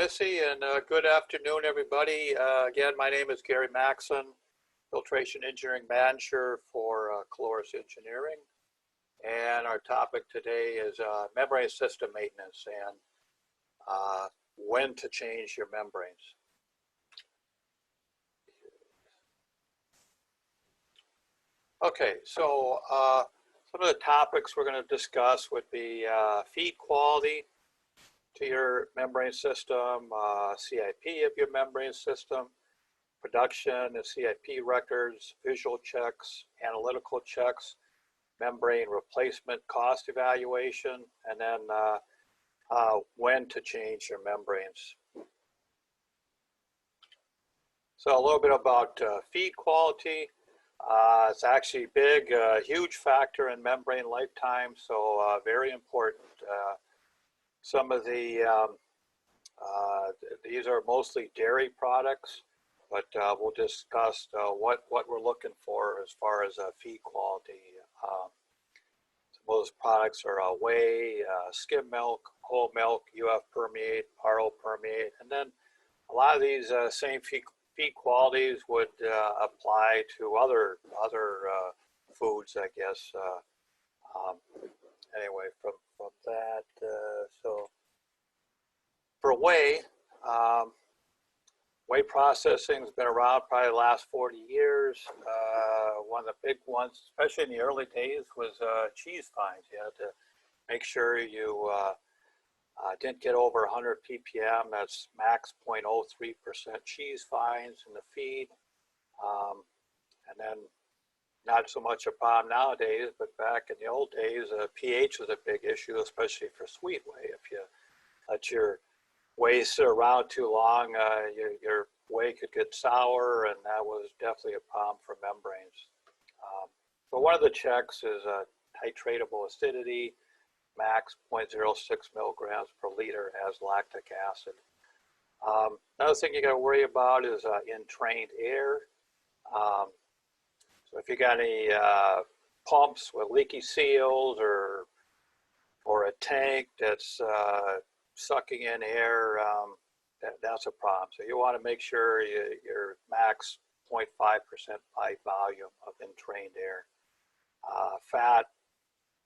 Missy, and good afternoon, everybody. Again, my name is Gary Maxson, Filtration Engineering Manager for Caloris Engineering. And our topic today is membrane system maintenance and when to change your membranes. Okay, so some of the topics we're going to discuss would be feed quality to your membrane system, CIP of your membrane system, production and CIP records, visual checks, analytical checks, membrane replacement cost evaluation, and then when to change your membranes. So a little bit about feed quality. It's actually big, huge factor in membrane lifetime, so very important. Some of the, these are mostly dairy products, but we'll discuss what we're looking for as far as feed quality. Some of those products are whey, skim milk, whole milk, UF permeate, RO permeate, and then a lot of these same feed qualities would apply to other foods, I guess. Anyway, from that, so for whey, whey processing has been around probably the last 40 years. One of the big ones, especially in the early days, was cheese fines. You had to make sure you didn't get over 100 ppm. That's max 0.03% cheese fines in the feed. And then not so much a problem nowadays, but back in the old days, pH was a big issue, especially for sweet whey. If you let your whey sit around too long, your whey could get sour, and that was definitely a problem for membranes. But one of the checks is titratable acidity, max 0.06 milligrams per liter as lactic acid. Another thing you got to worry about is entrained air. So if you got any pumps with leaky seals or a tank that's sucking in air, that's a problem. So you want to make sure you're max 0.5% by volume of entrained air. Fat,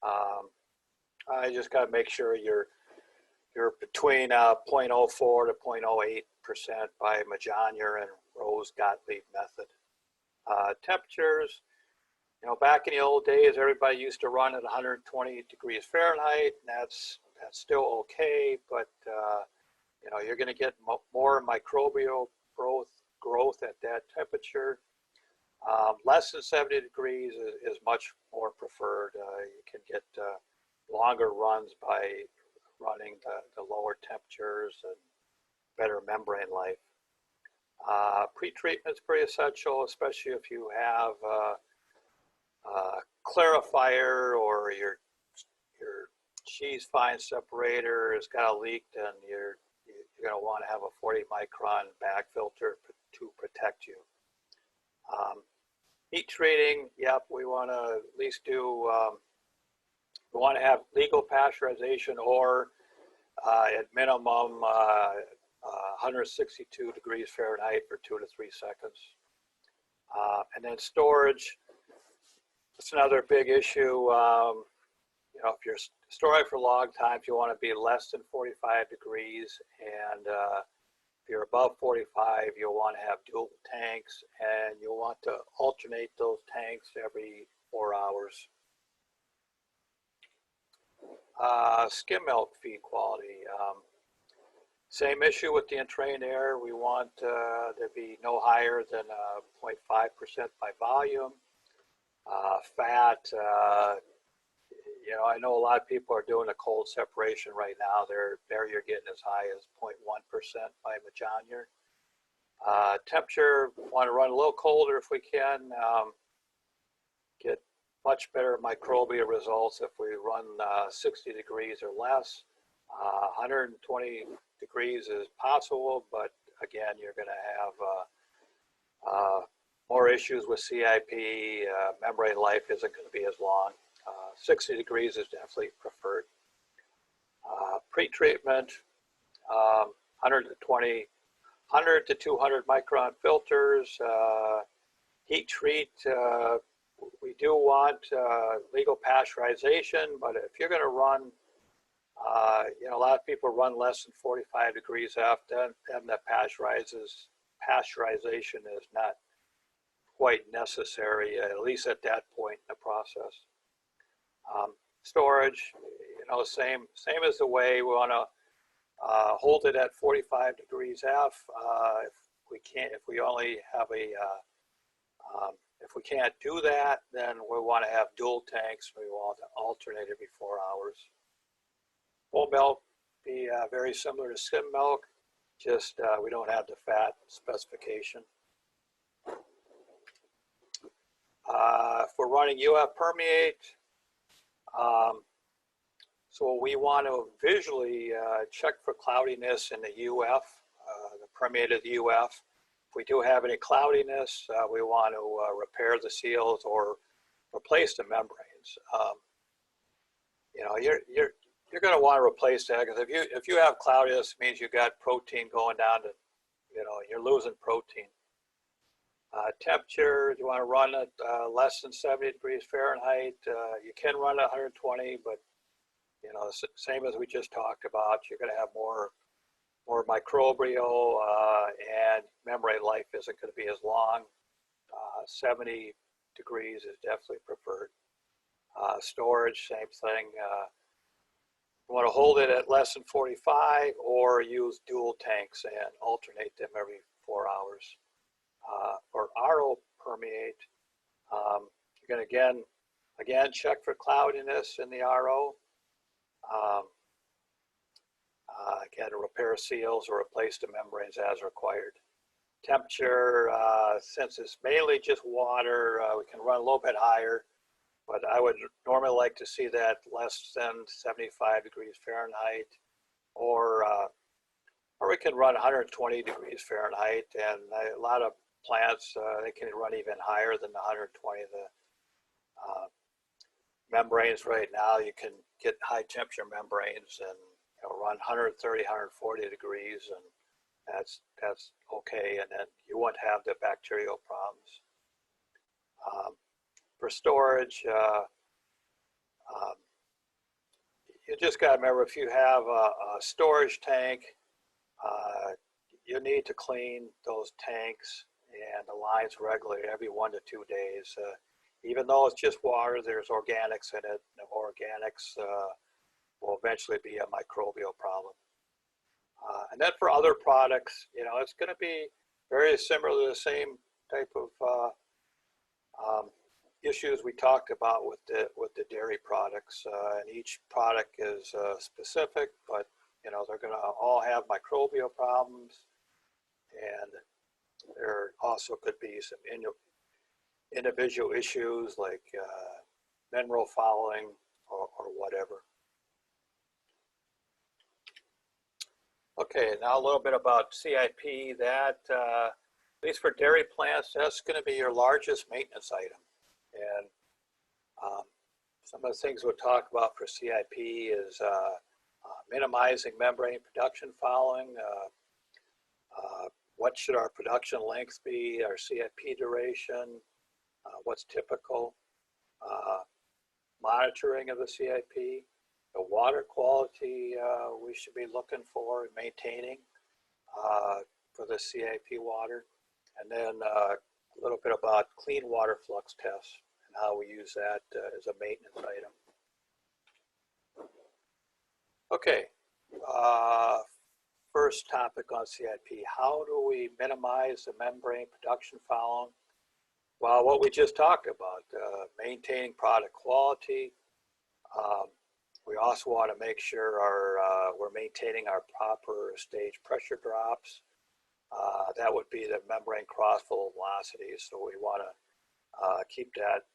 I just got to make sure you're between 0.04 to 0.08% by Majaner and Rose-Gottlieb method. Temperatures, you know, back in the old days, everybody used to run at 120 degrees Fahrenheit, and that's still okay, but you know, you're going to get more microbial growth at that temperature. Less than 70 degrees is much more preferred. You can get longer runs by running the lower temperatures and better membrane life. Pre-treatment is pretty essential, especially if you have clarifier or your cheese fine separator has got a leak, then you're going to want to have a 40 micron bag filter to protect you. Heat treating, yep, we want to at least do, we want to have legal pasteurization or at minimum 162 degrees Fahrenheit for 2 to 3 seconds. And then storage, it's another big issue. You know, if you're storing for long times, you want to be less than 45 degrees, and if you're above 45, you'll want to have dual tanks, and you'll want to alternate those tanks every 4 hours. Skim milk feed quality. Same issue with the entrained air. We want there to be no higher than 0.5% by volume. Fat, you know, I know a lot of people are doing a cold separation right now. There you're getting as high as 0.1% by Majaner. Temperature, want to run a little colder if we can. Get much better microbial results if we run 60 degrees or less. 120 degrees is possible, but again, you're going to have more issues with CIP. Membrane life isn't going to be as long. 60 degrees is definitely preferred. Pre-treatment, 120, 100 to 200 micron filters, heat treat. We do want legal pasteurization, but if you're going to run, a lot of people run less than 45 degrees F, then the pasteurization is not quite necessary, at least at that point in the process. Storage, same as the way we want to hold it at 45 degrees F. If we only have if we can't do that, then we want to have dual tanks. We want to alternate every 4 hours. Whole milk be very similar to skim milk, just we don't have the fat specification. If we're running UF permeate, so we want to visually check for cloudiness in the UF, the permeate of the UF. If we do have any cloudiness, we want to repair the seals or replace the membranes. You're going to want to replace that, because if you have cloudiness, it means you got protein going down to, you're losing protein. Temperature, you want to run at less than 70 degrees Fahrenheit. You can run at 120, but same as we just talked about, you're going to have more microbial and membrane life isn't going to be as long. 70 degrees is definitely preferred. Storage, same thing. You want to hold it at less than 45 or use dual tanks and alternate them every 4 hours. For RO permeate, you're going to again check for cloudiness in the RO. Again, repair seals or replace the membranes as required. Temperature, since it's mainly just water, we can run a little bit higher, but I would normally like to see that less than 75 degrees Fahrenheit, or we can run 120 degrees Fahrenheit, and a lot of plants, they can run even higher than the 120. The membranes right now, you can get high temperature membranes and run 130, 140 degrees, and that's okay, and then you won't have the bacterial problems. For storage, you just got to remember, if you have a storage tank, you need to clean those tanks and the lines regularly every 1 to 2 days. Even though it's just water, there's organics in it. The organics will eventually be a microbial problem. And then for other products, it's going to be very similar to the same type of issues we talked about with the dairy products. And each product is specific, but they're going to all have microbial problems, and there also could be some individual issues like mineral fouling or whatever. Okay, now a little bit about CIP. That, at least for dairy plants, that's going to be your largest maintenance item. And some of the things we'll talk about for CIP is minimizing membrane production fouling. What should our production length be, our CIP duration, what's typical, monitoring of the CIP, the water quality we should be looking for and maintaining for the CIP water, and then a little bit about clean water flux tests and how we use that as a maintenance item. Okay, first topic on CIP, how do we minimize the membrane production fouling? Well, what we just talked about, maintaining product quality. We also want to make sure we're maintaining our proper stage pressure drops. That would be the membrane cross-flow velocity, so we want to keep that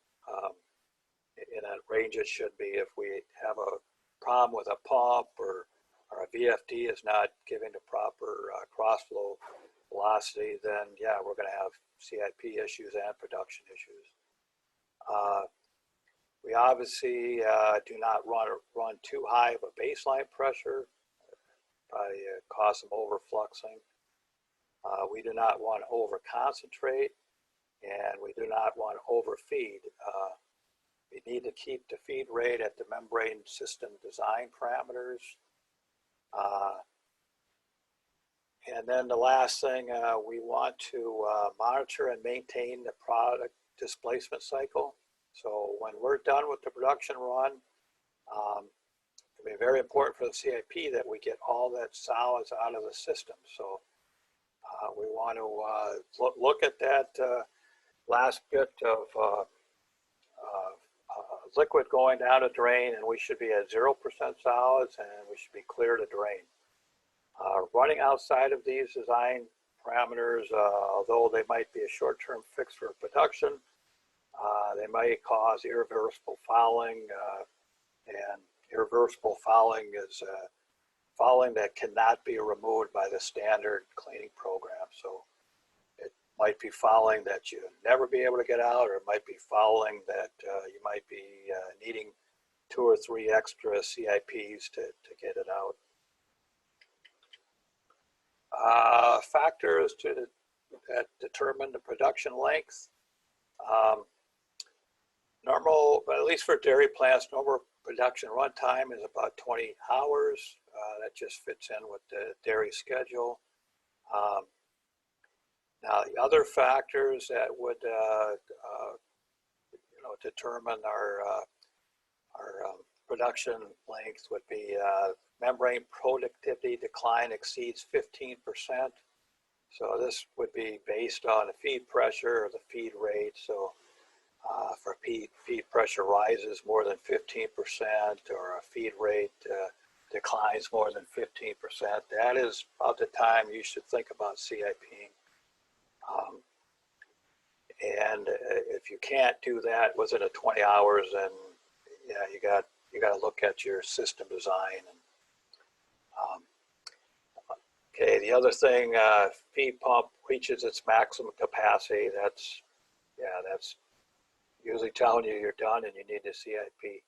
in a range it should be. If we have a problem with a pump or a VFD is not giving the proper cross-flow velocity, then yeah, we're going to have CIP issues and production issues. We obviously do not run too high of a baseline pressure. probably cause some overfluxing. We do not want to over-concentrate, and we do not want to overfeed. We need to keep the feed rate at the membrane system design parameters. And then the last thing, we want to monitor and maintain the product displacement cycle. So when we're done with the production run, it'll be very important for the CIP that we get all that solids out of the system. So we want to look at that last bit of liquid going down a drain, and we should be at 0% solids, and we should be clear to drain. Running outside of these design parameters, although they might be a short-term fix for production, they might cause irreversible fouling, and irreversible fouling is fouling that cannot be removed by the standard cleaning program. So it might be fouling that you never be able to get out, or it might be fouling that you might be needing 2 or 3 extra CIPs to get it out. Factors that determine the production length. Normal, at least for dairy plants, normal production runtime is about 20 hours. That just fits in with the dairy schedule. Now, the other factors that would determine our production length would be membrane productivity decline exceeds 15%. So this would be based on the feed pressure or the feed rate. So for feed pressure rises more than 15%, or a feed rate declines more than 15%, that is about the time you should think about CIPing. And if you can't do that within 20 hours, then yeah, you got to look at your system design. And, okay, the other thing, feed pump reaches its maximum capacity. That's usually telling you you're done and you need a CIP.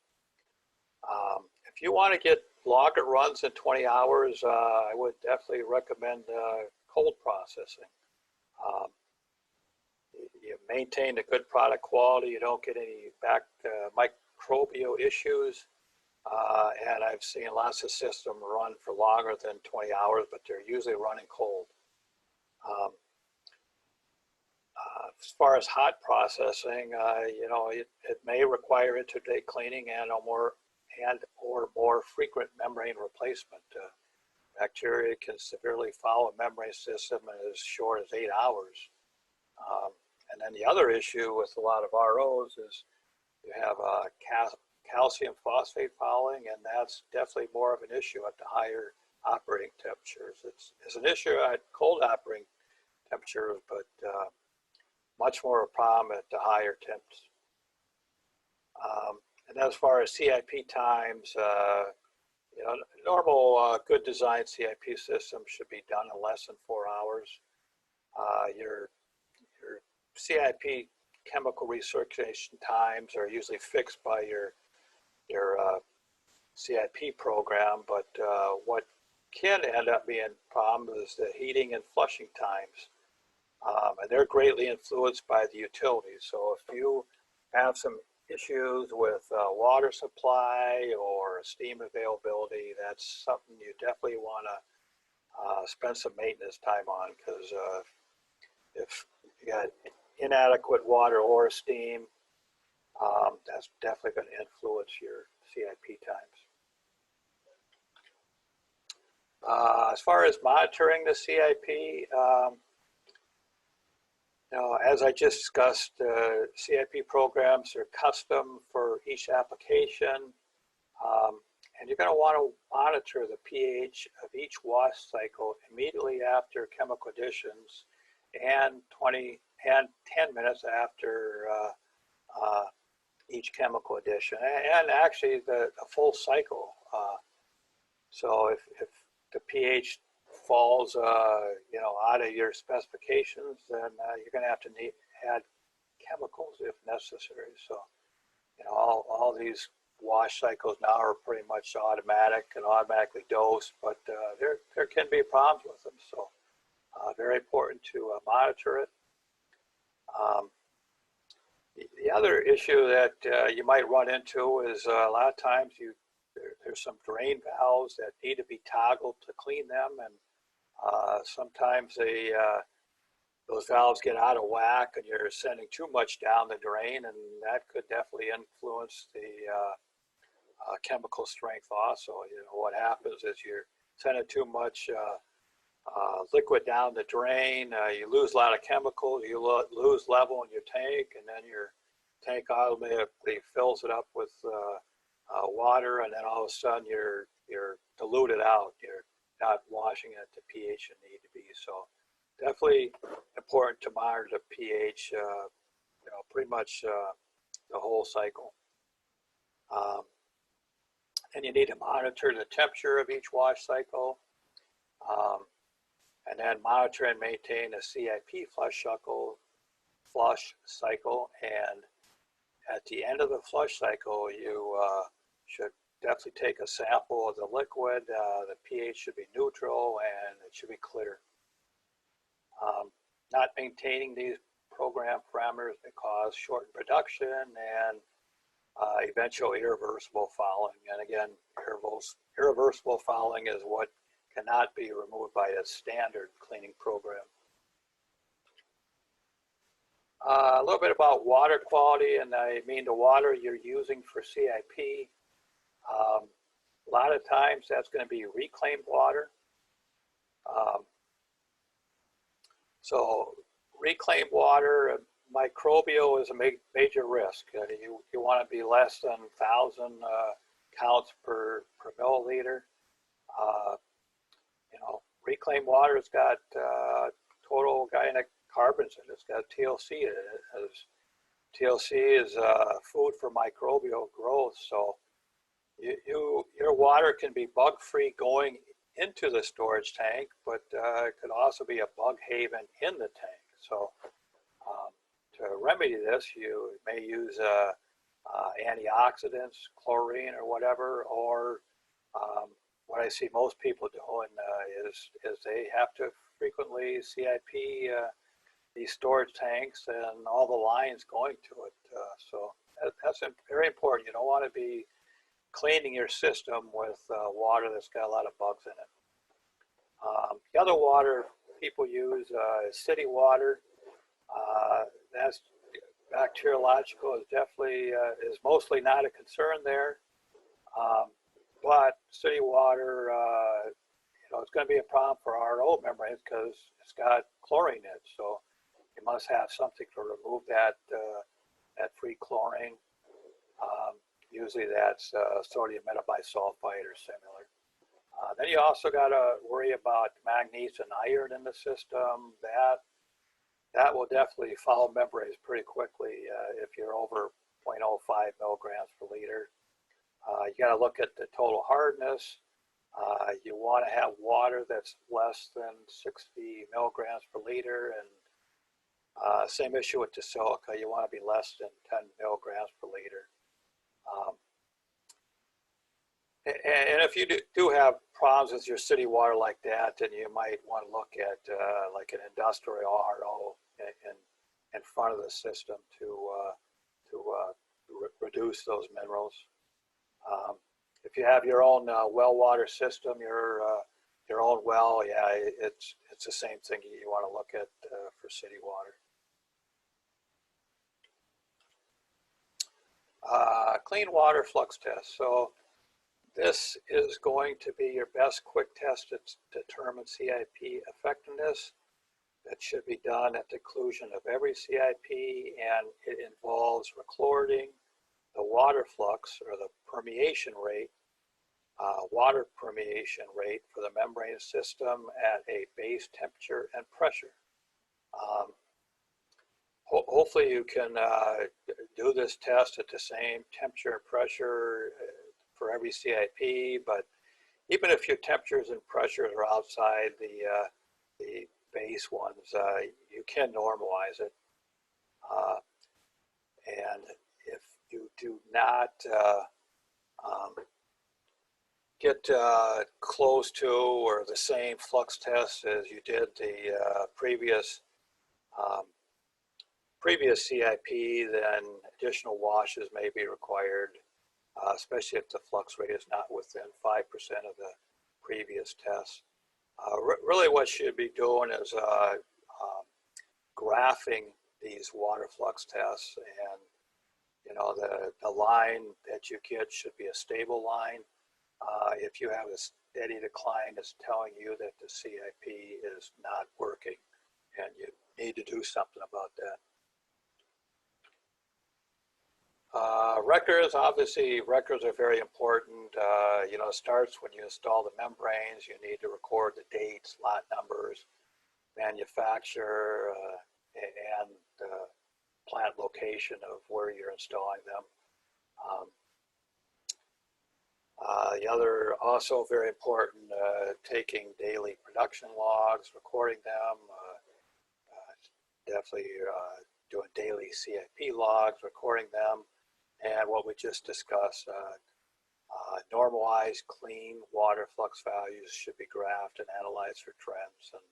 If you want to get longer runs in 20 hours, I would definitely recommend cold processing. You maintain a good product quality, you don't get any microbial issues, and I've seen lots of systems run for longer than 20 hours, but they're usually running cold. As far as hot processing, it may require intraday cleaning and or more frequent membrane replacement. Bacteria can severely foul a membrane system in as short as 8 hours. And then the other issue with a lot of ROs is you have calcium phosphate fouling, and that's definitely more of an issue at the higher operating temperatures. It's an issue at cold operating temperatures, but much more a problem at the higher temps. And as far as CIP times, normal good design CIP system should be done in less than 4 hours. Your CIP chemical recirculation times are usually fixed by your CIP program, but what can end up being a problem is the heating and flushing times. And they're greatly influenced by the utilities. So if you have some issues with water supply or steam availability, that's something you definitely want to spend some maintenance time on, because if you got inadequate water or steam, that's definitely going to influence your CIP times. As far as monitoring the CIP, as I just discussed, CIP programs are custom for each application, and you're going to want to monitor the pH of each wash cycle immediately after chemical additions and 10 minutes after each chemical addition, and actually the full cycle. So if the pH falls, out of your specifications, then you're going to have to add chemicals if necessary. So, all these wash cycles now are pretty much automatic and automatically dosed, but there can be problems with them. So very important to monitor it. The other issue that you might run into is a lot of times there's some drain valves that need to be toggled to clean them, and sometimes those valves get out of whack and you're sending too much down the drain, and that could definitely influence the chemical strength also. You know, what happens is you're sending too much liquid down the drain, you lose a lot of chemicals, you lose level in your tank, and then your tank automatically fills it up with water, and then all of a sudden you're diluted out. You're not washing it to pH you need to be. So definitely important to monitor the pH, you know, pretty much the whole cycle. And you need to monitor the temperature of each wash cycle, and then monitor and maintain a CIP flush cycle. And at the end of the flush cycle, you should definitely take a sample of the liquid. The pH should be neutral and it should be clear. Not maintaining these program parameters may cause shortened production and eventual irreversible fouling. And again, irreversible fouling is what cannot be removed by a standard cleaning program. A little bit about water quality, and I mean the water you're using for CIP. A lot of times that's going to be reclaimed water. So reclaimed water, microbial is a major risk. You want to be less than 1,000 counts per milliliter. You know, reclaimed water has got total organic carbons in it. It's got TLC in it. TLC is food for microbial growth. So your water can be bug-free going into the storage tank, but it could also be a bug haven in the tank. So to remedy this, you may use antioxidants, chlorine or whatever, or what I see most people doing is they have to frequently CIP these storage tanks and all the lines going to it. So that's very important. You don't want to be cleaning your system with water that's got a lot of bugs in it. The other water people use is city water. That's bacteriological is definitely is mostly not a concern there. But city water, you know, it's going to be a problem for RO membranes because it's got chlorine in it. So you must have something to remove that free chlorine. Usually that's sodium metabisulfite or similar. Then you also got to worry about manganese and iron in the system. That will definitely foul membranes pretty quickly if you're over 0.05 milligrams per liter. You got to look at the total hardness. You want to have water that's less than 60 milligrams per liter, and same issue with the silica. You want to be less than 10 milligrams per liter. And if you do have problems with your city water like that, then you might want to look at like an industrial RO in front of the system to reduce those minerals. If you have your own well water system, your own well, yeah, it's the same thing you want to look at for city water. Clean water flux test. So this is going to be your best quick test to determine CIP effectiveness. That should be done at the conclusion of every CIP, and it involves recording the water flux or the permeation rate, water permeation rate for the membrane system at a base temperature and pressure. Hopefully you can do this test at the same temperature and pressure for every CIP, but even if your temperatures and pressures are outside the base ones, you can normalize it. And if you do not get close to or the same flux test as you did the previous CIP, then additional washes may be required, especially if the flux rate is not within 5% of the previous test. Really what you should be doing is graphing these water flux tests, and the line that you get should be a stable line. If you have a steady decline, it's telling you that the CIP is not working and you need to do something about that. Records, obviously records are very important. It starts when you install the membranes. You need to record the dates, lot numbers, manufacturer, and plant location of where you're installing them. The other, also very important, taking daily production logs, recording them, definitely doing daily CIP logs, recording them, and what we just discussed, normalized, clean water flux values should be graphed and analyzed for trends, and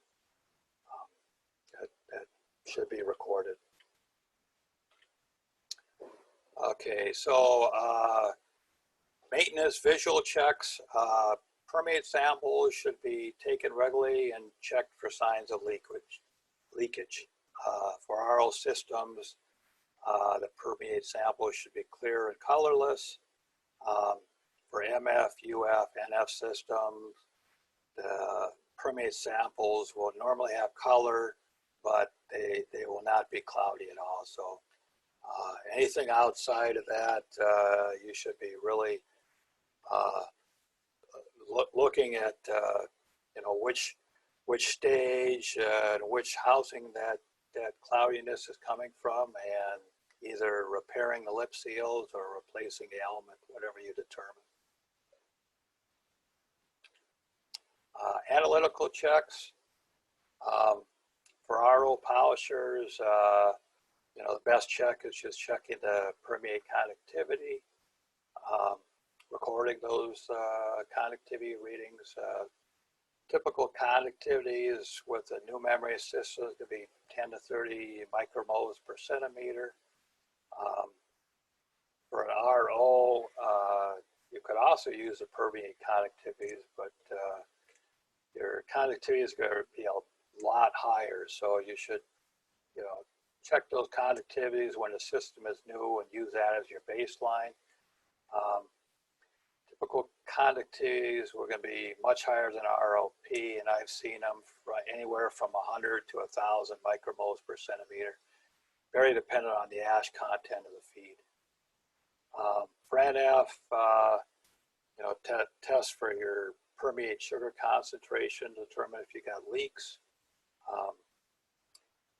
that should be recorded. Okay, so maintenance visual checks. Permeate samples should be taken regularly and checked for signs of leakage. For RO systems, the permeate samples should be clear and colorless. For MF, UF, NF systems, the permeate samples will normally have color, but they will not be cloudy at all. So anything outside of that, you should be really looking at which stage and which housing that cloudiness is coming from, and either repairing the lip seals or replacing the element, whatever you determine. Analytical checks. For RO polishers, the best check is just checking the permeate conductivity, recording those conductivity readings. Typical conductivities with a new memory system could be 10 to 30 micromoles per centimeter. For an RO, you could also use the permeate conductivities, but your conductivity is going to be a lot higher, so you should check those conductivities when the system is new and use that as your baseline. Typical conductivities were going to be much higher than ROP, and I've seen them anywhere from 100 to 1,000 micromoles per centimeter, very dependent on the ash content of the feed. For NF, test for your permeate sugar concentration, determine if you got leaks.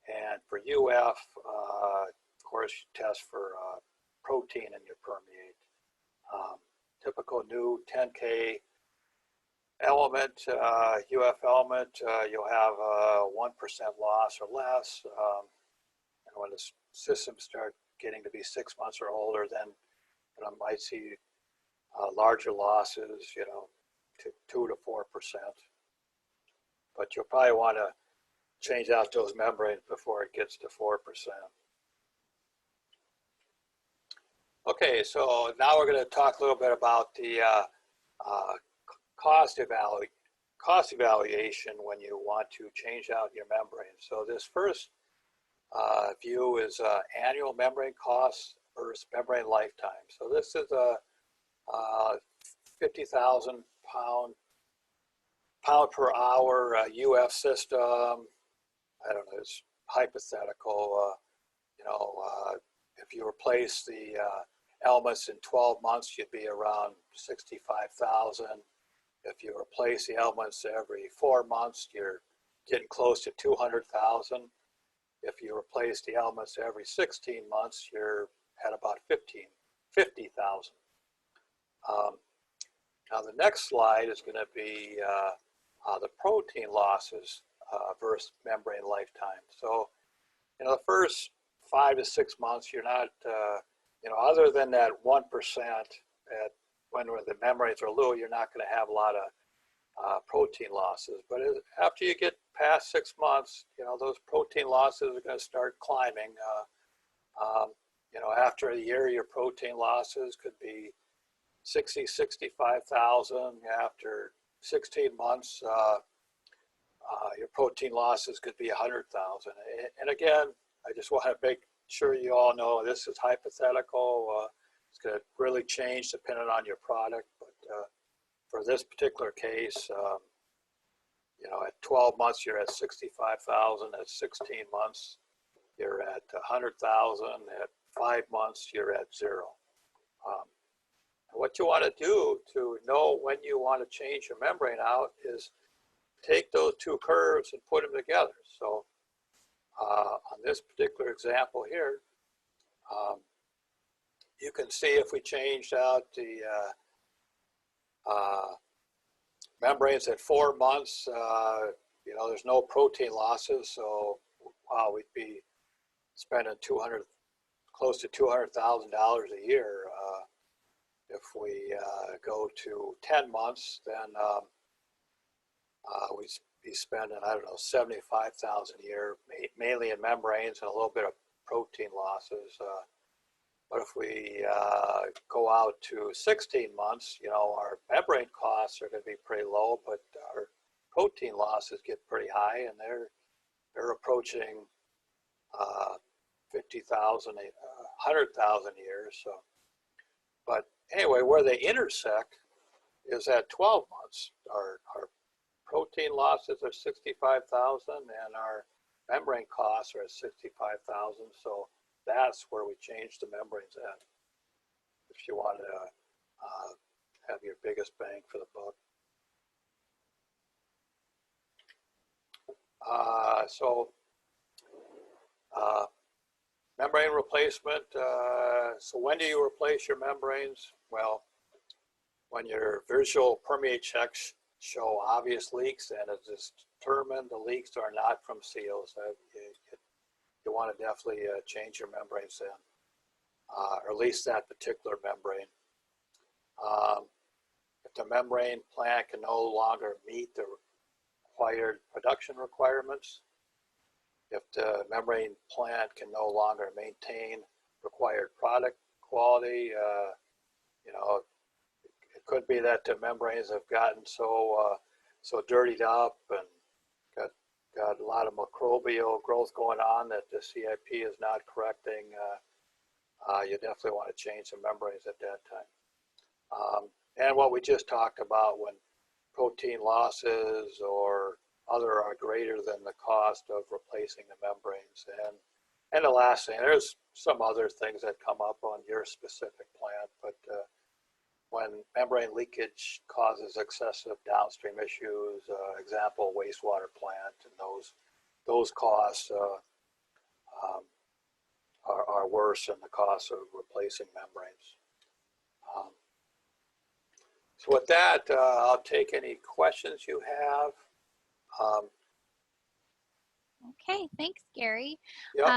And for UF, of course, you test for protein in your permeate. Typical new 10K element, UF element, you'll have 1% loss or less. And when the systems start getting to be 6 months or older, then might see larger losses, 2 to 4%. But you'll probably want to change out those membranes before it gets to 4%. Okay, so now we're going to talk a little bit about the cost evaluation when you want to change out your membrane. So this first view is annual membrane costs versus membrane lifetime. So this is a 50,000 pound per hour UF system. I don't know, it's hypothetical. If you replace the elements in 12 months, you'd be around 65,000. If you replace the elements every 4 months, you're getting close to 200,000. If you replace the elements every 16 months, you're at about 50,000. Now the next slide is going to be the protein losses versus membrane lifetime. So, the first 5 to 6 months, you're not, other than that 1% that when the membranes are low, you're not going to have a lot of protein losses. But after you get past 6 months, those protein losses are going to start climbing. After a year, your protein losses could be 60, 65,000. After 16 months, your protein losses could be 100,000. And again, I just want to make sure you all know this is hypothetical. It's going to really change depending on your product. But for this particular case, at 12 months, you're at 65,000. At 16 months, you're at 100,000. At 5 months, you're at 0. What you want to do to know when you want to change your membrane out is take those two curves and put them together. So on this particular example here, you can see if we changed out the membranes at 4 months, there's no protein losses, so we'd be spending close to $200,000 a year. If we go to 10 months, then we'd be spending, I don't know, $75,000 a year, mainly in membranes and a little bit of protein losses. But if we go out to 16 months, our membrane costs are going to be pretty low, but our protein losses get pretty high, and they're approaching 50,000, 100,000 a year. So, but anyway, where they intersect is at 12 months. Our protein losses are 65,000, and our membrane costs are at 65,000. So that's where we change the membranes at, if you want to have your biggest bang for the buck. Membrane replacement. So when do you replace your membranes? Well, when your visual permeate checks show obvious leaks and it is determined the leaks are not from seals, you want to definitely change your membranes then, or at least that particular membrane. If the membrane plant can no longer meet the required production requirements, if the membrane plant can no longer maintain required product quality, it could be that the membranes have gotten so dirtied up and got a lot of microbial growth going on that the CIP is not correcting. You definitely want to change the membranes at that time. And what we just talked about, when protein losses or other are greater than the cost of replacing the membranes. And the last thing, there's some other things that come up on your specific plant, but when membrane leakage causes excessive downstream issues, example, wastewater plant, and those costs are worse than the cost of replacing membranes. So with that, I'll take any questions you have. Okay, thanks, Gary. Yep.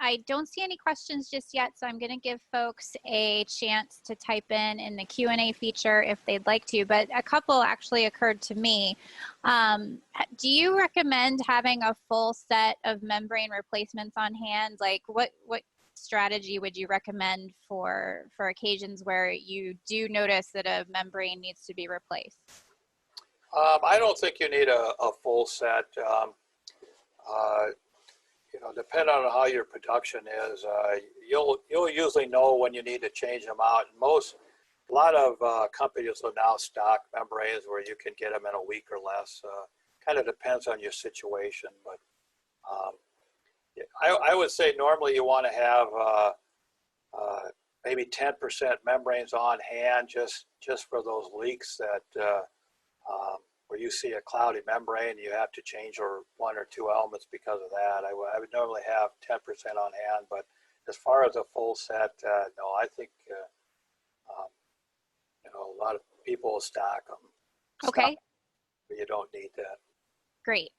I don't see any questions just yet, so I'm going to give folks a chance to type in the Q&A feature if they'd like to, but a couple actually occurred to me. Do you recommend having a full set of membrane replacements on hand? Like what strategy would you recommend for occasions where you do notice that a membrane needs to be replaced? I don't think you need a full set. Depending on how your production is, you'll usually know when you need to change them out. A lot of companies will now stock membranes where you can get them in a week or less. Kind of depends on your situation, but I would say normally you want to have maybe 10% membranes on hand just for those leaks that where you see a cloudy membrane, you have to change one or two elements because of that. I would normally have 10% on hand, but as far as a full set, no, I think a lot of people stock them. Okay. But you don't need that. Great.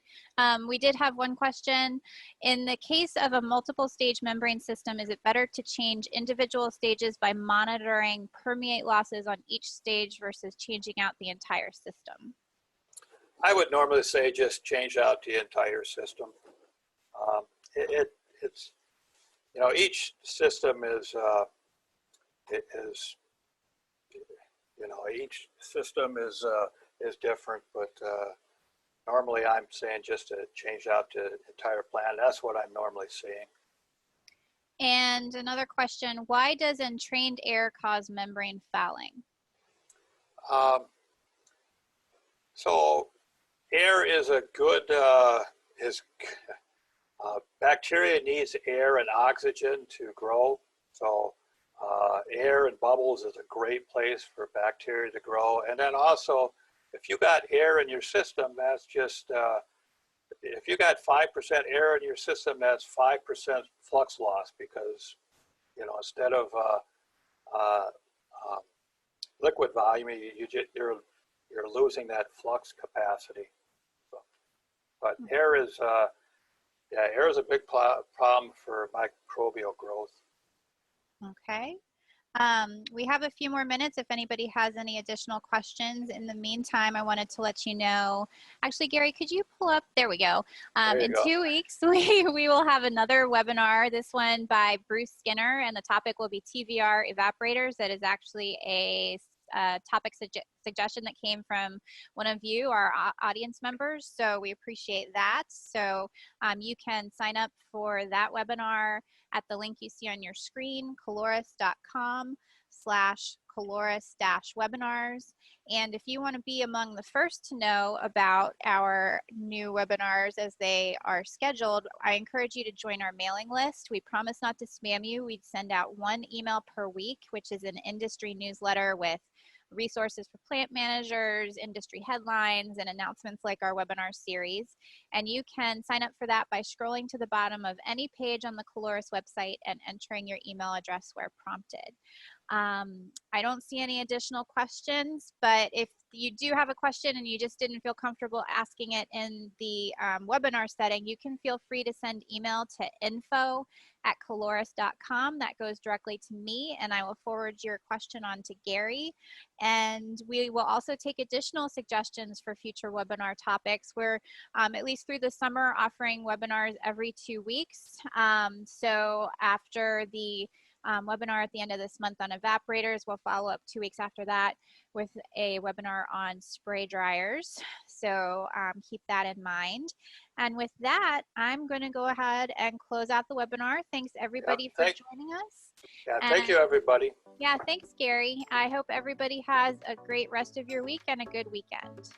We did have one question. In the case of a multiple stage membrane system, is it better to change individual stages by monitoring permeate losses on each stage versus changing out the entire system? I would normally say just change out the entire system. It's, you know, each system is, you know, each system is different, but normally I'm saying just to change out the entire plant. That's what I'm normally seeing. And another question, why does entrained air cause membrane fouling? So air is a good, bacteria needs air and oxygen to grow. So air and bubbles is a great place for bacteria to grow. And then also, if you got air in your system, that's just, if you got 5% air in your system, that's 5% flux loss, because, you know, instead of liquid volume, you're losing that flux capacity. So, but air is, yeah, air is a big problem for microbial growth. Okay. We have a few more minutes if anybody has any additional questions. In the meantime, I wanted to let you know, actually, Gary, could you pull up, there we go. In 2 weeks, we will have another webinar, this one by Bruce Skinner, and the topic will be TVR evaporators. That is actually a topic suggestion that came from one of you, our audience members. So we appreciate that. So you can sign up for that webinar at the link you see on your screen, caloris.com/caloris-webinars. And if you want to be among the first to know about our new webinars as they are scheduled, I encourage you to join our mailing list. We promise not to spam you. We'd send out one email per week, which is an industry newsletter with resources for plant managers, industry headlines, and announcements like our webinar series. And you can sign up for that by scrolling to the bottom of any page on the Caloris website and entering your email address where prompted. I don't see any additional questions, but if you do have a question and you just didn't feel comfortable asking it in the webinar setting, you can feel free to send email to info@caloris.com. That goes directly to me, and I will forward your question on to Gary. And we will also take additional suggestions for future webinar topics. We're, at least through the summer, offering webinars every 2 weeks. So after the webinar at the end of this month on evaporators, we'll follow up 2 weeks after that with a webinar on spray dryers. So keep that in mind. And with that, I'm going to go ahead and close out the webinar. Thanks everybody for joining us. Yeah, thank you everybody. Yeah, thanks Gary. I hope everybody has a great rest of your week and a good weekend.